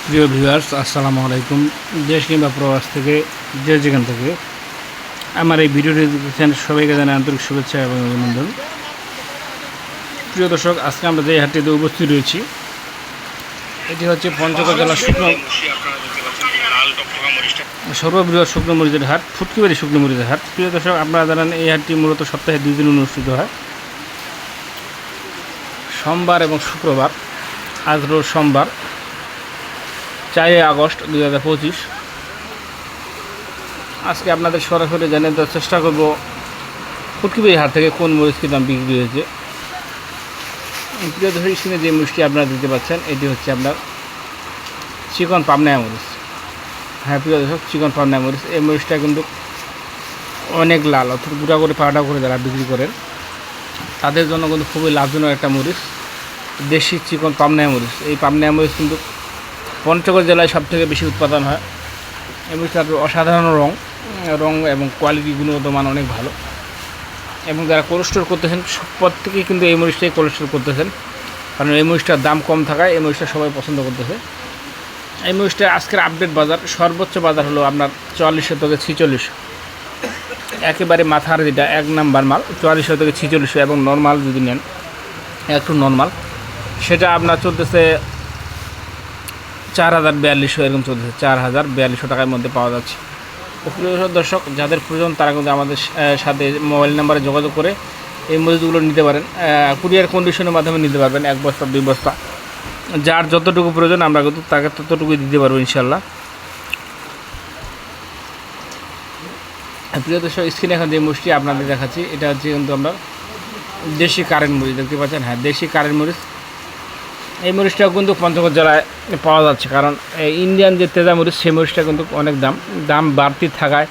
প্রিয় ভিউয়ার্স, আসসালামু আলাইকুম। দেশ কিংবা প্রবাস থেকে যে যেখান থেকে আমার এই ভিডিওটি দেখছেন সবাইকে জানাই আন্তরিক শুভেচ্ছা এবং অভিনন্দন। প্রিয় দর্শক, আজকে আমরা যে হাটটিতে উপস্থিত রয়েছি এটি হচ্ছে পঞ্চগড় জেলার সর্ববৃহৎ শুকনো মরিচের হাট, ফুটকিবাড়ি শুকনো মরিচের হাট। প্রিয় দর্শক, আপনারা জানেন এই হাটটি মূলত সপ্তাহে 2 দিন অনুষ্ঠিত হয়, সোমবার এবং শুক্রবার। আজ রোজ সোমবার 4 আগস্ট 2025। আজকে আপনাদের সরাসরি জানিয়ে দেওয়ার চেষ্টা করব ফুটকিবাড়ি হাট থেকে কোন মরিচের দাম বিক্রি হয়েছে। প্রিয় দর্শক, স্ক্রিনে যে মরিচটি আপনারা দেখতে পাচ্ছেন এটি হচ্ছে আপনার চিকন পাবনা মরিচ। হ্যাঁ প্রিয় দর্শক, চিকন পাবনা মরিচ। এই মরিচটা কিন্তু অনেক লাল, অর্থাৎ গুঁড়া করে পাউডার করে যারা বিক্রি করেন তাদের জন্য কিন্তু খুবই লাভজনক একটা মরিচ, দেশি চিকন পাবনা মরিচ। এই পাবনা মরিচ কিন্তু পঞ্চগড় জেলায় সবথেকে বেশি উৎপাদন হয়। এই মরিচটার অসাধারণ রং এবং কোয়ালিটি, গুণগত মান অনেক ভালো। এবং যারা কোল্ড স্টোর করতেছেন প্রত্যেকেই কিন্তু এই মরিচটাই কোল্ড স্টোর করতেছেন, কারণ এই মরিচটার দাম কম থাকায় এই মরিচটা সবাই পছন্দ করতেছে। এই মরিচটা আজকের আপডেট বাজার, সর্বোচ্চ বাজার হলো আপনার 4400 থেকে 4600। একেবারে মাথার যেটা 1 নাম্বার মাল 4400 থেকে 4600, এবং নর্মাল যদি নেন একটু নর্মাল সেটা আপনার চলতেছে 404200, এরকম চলতেছে 404200 টাকার মধ্যে পাওয়া যাচ্ছে। প্রিয় দর্শক, যাদের প্রয়োজন তারা কিন্তু আমাদের সাথে মোবাইল নাম্বারে যোগাযোগ করে এই মরিচগুলো নিতে পারেন। কুরিয়ার কন্ডিশনের মাধ্যমে নিতে পারবেন, 1 বস্তা 2 বস্তা, যার যতটুকু প্রয়োজন আমরা কিন্তু তাকে ততটুকুই দিতে পারবো ইনশাল্লাহ। প্রিয় দর্শক, স্ক্রিনে এখন যে মরিচটি আপনাদের দেখাচ্ছি এটা হচ্ছে কিন্তু আমরা দেশি কারেন্ট মরিচ দেখতে পাচ্ছেন। হ্যাঁ, দেশি কারেন্ট মরিচ। এই মরিচটাও কিন্তু পঞ্চগড় জেলায় পাওয়া যাচ্ছে, কারণ ইন্ডিয়ান যে তেজা মরিচ সেই মরিচটা কিন্তু অনেক দাম বাড়তি থাকায়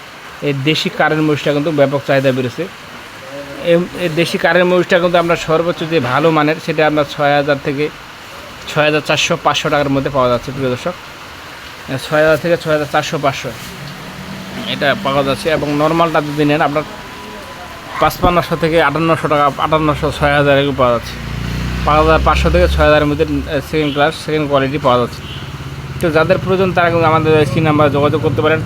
এই দেশি কারেন্ট মরিচটা কিন্তু ব্যাপক চাহিদা বেড়েছে। এই দেশি কারেন্ট মরিচটা কিন্তু আমরা সর্বোচ্চ যে ভালো মানের সেটা আমরা 6000 থেকে 6400 500 টাকার মধ্যে পাওয়া যাচ্ছে। প্রিয় দর্শক, 6000 থেকে 6400 500 এটা পাওয়া যাচ্ছে। এবং নর্মালটা যদি নেন আপনার 5500 থেকে 5800 টাকা, 5800 6000 এগুলো পাওয়া যাচ্ছে। 5500 থেকে 6000-এর মধ্যে সেকেন্ড ক্লাস সেকেন্ড কোয়ালিটি পাওয়া যাচ্ছে। তো যাদের প্রয়োজন তারা কিন্তু আমাদের স্ক্রিন নাম্বারে যোগাযোগ করতে পারেন।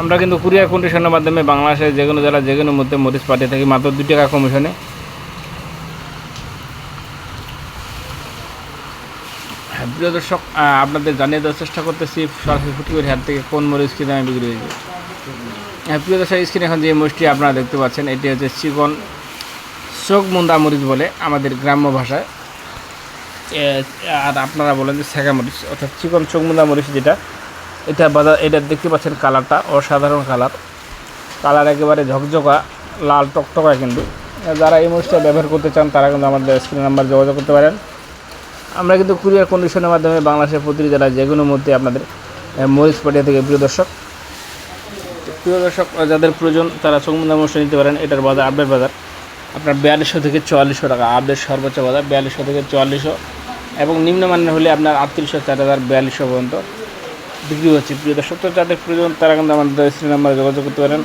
আমরা কিন্তু কুরিয়ার কন্ডিশনের মাধ্যমে বাংলাদেশের যে কোনো জেলা যে কোনো মধ্যে মরিচ পাঠিয়ে থাকি মাত্র 2 টাকা কমিশনে। হ্যাঁ প্রিয় দর্শক, আপনাদের জানিয়ে দেওয়ার চেষ্টা করতেছি সরাসরি ফুটকিবাড়ি হাট থেকে কোন মরিচ কী দামে বিক্রি হয়েছে। হ্যাঁ প্রিয় দর্শক, স্ক্রিনে এখন যে মরিচটি আপনারা দেখতে পাচ্ছেন এটি হচ্ছে চিকন চোখমুন্দা মরিচ বলে আমাদের গ্রাম্য ভাষায়, আর আপনারা বলেন যে সেগা মরিচ, অর্থাৎ চিকন চোখমুন্দা মরিচ যেটা। এটা বাজার, এটা দেখতে পাচ্ছেন কালারটা অসাধারণ কালার একেবারে ঝকঝকা লাল টকটকা। কিন্তু যারা এই মরিচটা ব্যবহার করতে চান তারা কিন্তু আমাদের স্ক্রিন নাম্বার যোগাযোগ করতে পারেন। আমরা কিন্তু কুরিয়ার কন্ডিশনের মাধ্যমে বাংলাদেশের প্রতিটি জেলায় যে কোনো মধ্যে আপনাদের মরিচ পাঠিয়ে থেকে। প্রিয় দর্শক, যাদের প্রয়োজন তারা চোখমুন্দা মরিচ নিতে পারেন। এটার বাজার আপডেট বাজার আপনার 4200 থেকে 4400 টাকা। আপডেট সর্বোচ্চ বাজার 4200 থেকে 4400, এবং নিম্নমানের হলে আপনার 3800 4200 পর্যন্ত বিক্রি হচ্ছে। প্রিয় দর্শক, তো যাদের প্রয়োজন তারা কিন্তু আমাদের স্ক্রিন নাম্বারে যোগাযোগ করতে পারেন।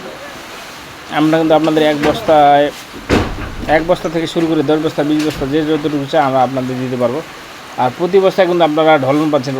আমরা কিন্তু আপনাদের 1 বস্তা থেকে শুরু করে 10 বস্তা 20 বস্তা যে যতটুকু চাই আমরা আপনাদের দিতে পারবো। আর প্রতি বস্তায় কিন্তু আপনারা ঢলন পাচ্ছেন।